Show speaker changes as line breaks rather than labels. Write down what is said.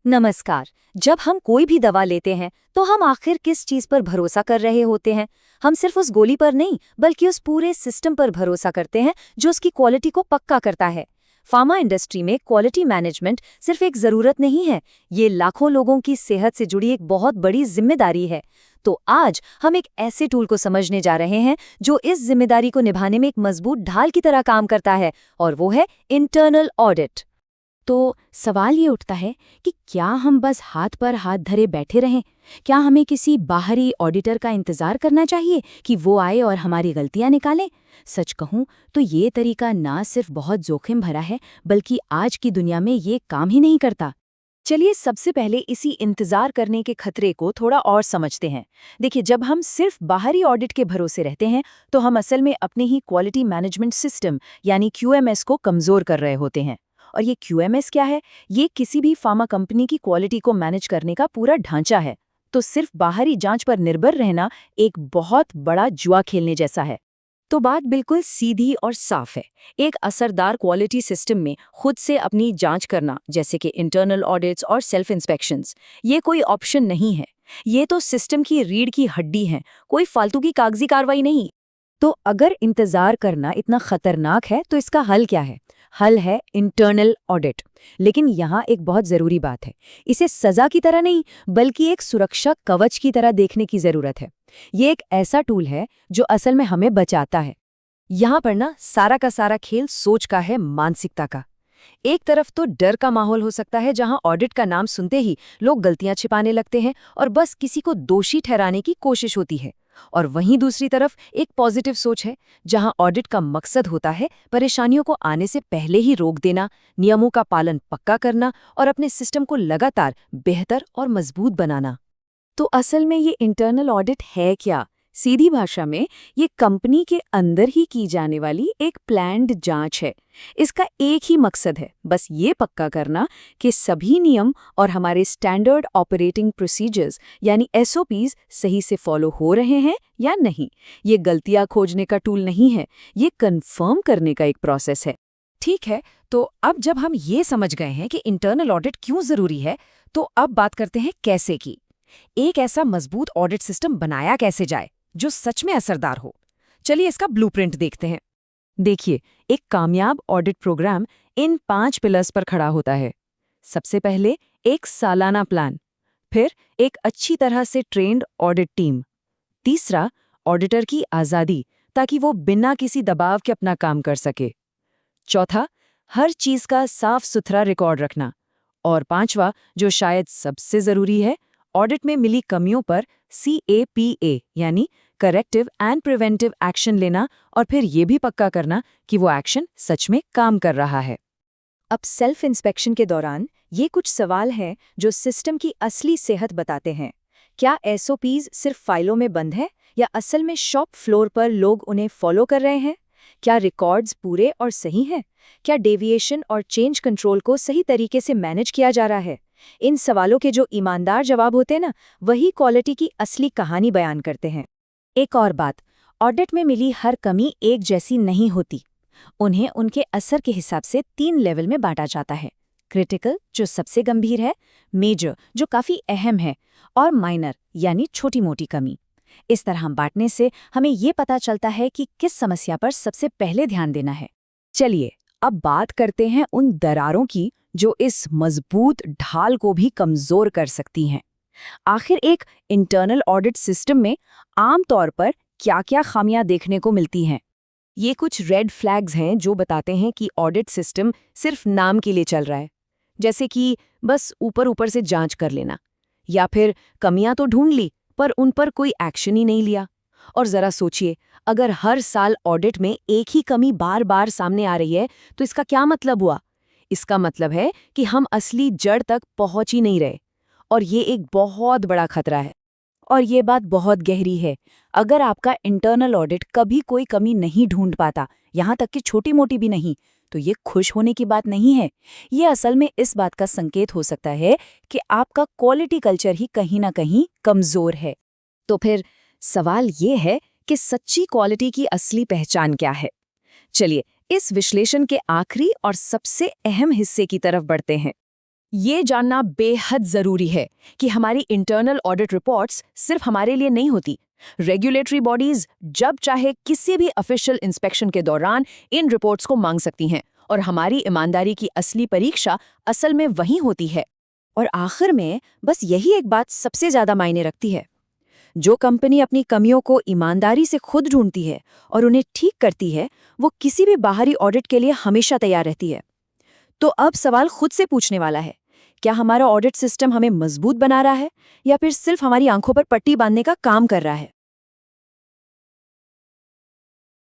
नमस्कार। जब हम कोई भी दवा लेते हैं तो हम आखिर किस चीज पर भरोसा कर रहे होते हैं? हम सिर्फ उस गोली पर नहीं बल्कि उस पूरे सिस्टम पर भरोसा करते हैं जो उसकी क्वालिटी को पक्का करता है। फार्मा इंडस्ट्री में क्वालिटी मैनेजमेंट सिर्फ एक जरूरत नहीं है, ये लाखों लोगों की सेहत से जुड़ी एक बहुत बड़ी जिम्मेदारी है। तो आज हम एक ऐसे टूल को समझने जा रहे हैं जो इस जिम्मेदारी को निभाने में एक मजबूत ढाल की तरह काम करता है, और वो है इंटरनल ऑडिट।
तो सवाल ये उठता है कि क्या हम बस हाथ पर हाथ धरे बैठे रहें? क्या हमें किसी बाहरी ऑडिटर का इंतजार करना चाहिए कि वो आए और हमारी गलतियां निकाले? सच कहूं तो ये तरीका ना सिर्फ बहुत जोखिम भरा है, बल्कि आज की दुनिया में ये काम ही नहीं करता।
चलिए सबसे पहले इसी इंतजार करने के खतरे को थोड़ा और समझते हैं। देखिए, जब हम सिर्फ बाहरी ऑडिट के भरोसे रहते हैं तो हम असल में अपने ही क्वालिटी मैनेजमेंट सिस्टम यानी क्यूएमएस को कमजोर कर रहे होते हैं। और ये क्यूएमएस क्या है? ये किसी भी फार्मा कंपनी की क्वालिटी को मैनेज करने का पूरा ढांचा है। तो सिर्फ बाहरी जांच पर निर्भर रहना एक बहुत बड़ा जुआ खेलने जैसा है।
तो बात बिल्कुल सीधी और साफ है। एक असरदार क्वालिटी सिस्टम में खुद से अपनी जांच करना, जैसे कि इंटरनल ऑडिट्स और सेल्फ इंस्पेक्शंस, ये कोई ऑप्शन नहीं है। ये तो सिस्टम की रीढ़ की हड्डी है, कोई फालतू की कागजी कार्रवाई नहीं।
तो अगर इंतजार करना इतना खतरनाक है तो इसका हल क्या है? हल है इंटरनल ऑडिट। लेकिन यहाँ एक बहुत जरूरी बात है, इसे सजा की तरह नहीं बल्कि एक सुरक्षा कवच की तरह देखने की जरूरत है। ये एक ऐसा टूल है जो असल में हमें बचाता है। यहाँ पर ना सारा का सारा खेल सोच का है, मानसिकता का। एक तरफ तो डर का माहौल हो सकता है, जहां ऑडिट का नाम सुनते ही लोग गलतियां छिपाने लगते हैं और बस किसी को दोषी ठहराने की कोशिश होती है। और वहीं दूसरी तरफ एक पॉजिटिव सोच है, जहां ऑडिट का मकसद होता है परेशानियों को आने से पहले ही रोक देना, नियमों का पालन पक्का करना और अपने सिस्टम को लगातार बेहतर और मजबूत बनाना।
तो असल में ये इंटरनल ऑडिट है क्या? सीधी भाषा में ये कंपनी के अंदर ही की जाने वाली एक प्लान्ड जांच है। इसका एक ही मकसद है, बस ये पक्का करना कि सभी नियम और हमारे स्टैंडर्ड ऑपरेटिंग प्रोसीजर्स यानी एसओपीज सही से फॉलो हो रहे हैं या नहीं। ये गलतियां खोजने का टूल नहीं है, ये कंफर्म करने का एक प्रोसेस है।
ठीक है, तो अब जब हम ये समझ गए हैं कि इंटरनल ऑडिट क्यों जरूरी है, तो अब बात करते हैं कैसे की। एक ऐसा मजबूत ऑडिट सिस्टम बनाया कैसे जाए जो सच में असरदार हो। चलिए इसका ब्लूप्रिंट देखते हैं। देखिए, एक कामयाब ऑडिट प्रोग्राम इन 5 पिलर्स पर खड़ा होता है। सबसे पहले एक सालाना प्लान, फिर एक अच्छी तरह से ट्रेन्ड ऑडिट टीम, तीसरा ऑडिटर की आज़ादी ताकि वो बिना किसी दबाव के अपना काम कर सके, चौथा हर चीज का साफ सुथरा रिकॉर्ड रखना, और पांचवा जो शायद सबसे जरूरी है, ऑडिट में मिली कमियों पर CAPA यानी करेक्टिव एंड प्रिवेंटिव एक्शन लेना, और फिर ये भी पक्का करना कि वो एक्शन सच में काम कर रहा है। अब सेल्फ इंस्पेक्शन के दौरान ये कुछ सवाल हैं जो सिस्टम की असली सेहत बताते हैं। क्या एसओपीज सिर्फ फाइलों में बंद है या असल में शॉप फ्लोर पर लोग उन्हें फॉलो कर रहे हैं? क्या रिकॉर्ड्स पूरे और सही हैं? क्या डेविएशन और चेंज कंट्रोल को सही तरीके से मैनेज किया जा रहा है? इन सवालों के जो ईमानदार जवाब होते हैं ना, वही क्वालिटी की असली कहानी बयान करते हैं। एक और बात, ऑडिट में मिली हर कमी एक जैसी नहीं होती। उन्हें उनके असर के हिसाब से 3 लेवल में बांटा जाता है। क्रिटिकल, जो सबसे गंभीर है, मेजर, जो काफी अहम है, और माइनर यानी छोटी-मोटी कमी। इस तरह बांटने से हमें ये पता चलता है कि किस समस्या पर सबसे पहले ध्यान देना है। चलिए अब बात करते हैं उन दरारों की जो इस मजबूत ढाल को भी कमजोर कर सकती हैं। आखिर एक इंटरनल ऑडिट सिस्टम में आमतौर पर क्या-क्या खामियां देखने को मिलती हैं? ये कुछ रेड फ्लैग्स हैं जो बताते हैं कि ऑडिट सिस्टम सिर्फ नाम के लिए चल रहा है, जैसे कि बस ऊपर ऊपर से जांच कर लेना, या फिर कमियां तो ढूंढ ली पर उन पर कोई एक्शन ही नहीं लिया। और जरा सोचिए, अगर हर साल ऑडिट में एक ही कमी बार बार सामने आ रही है तो इसका क्या मतलब हुआ? इसका मतलब है कि हम असली जड़ तक पहुंच ही नहीं रहे, और ये एक बहुत बड़ा खतरा है। और ये बात बहुत गहरी है। अगर आपका इंटरनल ऑडिट कभी कोई कमी नहीं ढूंढ पाता, यहाँ तक कि छोटी मोटी भी नहीं, तो ये खुश होने की बात नहीं है। ये असल में इस बात का संकेत हो सकता है कि आपका क्वालिटी कल्चर ही कहीं ना कहीं कमजोर है। तो फिर सवाल ये है कि सच्ची क्वालिटी की असली पहचान क्या है? चलिए इस विश्लेषण के आखिरी और सबसे अहम हिस्से की तरफ बढ़ते हैं।
ये जानना बेहद जरूरी है कि हमारी इंटरनल ऑडिट रिपोर्ट्स सिर्फ हमारे लिए नहीं होती। रेगुलेटरी बॉडीज जब चाहे किसी भी ऑफिशियल इंस्पेक्शन के दौरान इन रिपोर्ट्स को मांग सकती हैं और हमारी ईमानदारी की असली परीक्षा असल में वहीं होती है।
और आखिर में बस यही एक बात सबसे ज्यादा मायने रखती है। जो कंपनी अपनी कमियों को ईमानदारी से खुद ढूंढती है और उन्हें ठीक करती है, वो किसी भी बाहरी ऑडिट के लिए हमेशा तैयार रहती है। तो अब सवाल खुद से पूछने वाला है, क्या हमारा ऑडिट सिस्टम हमें मजबूत बना रहा है या फिर सिर्फ हमारी आंखों पर पट्टी बांधने का काम कर रहा है?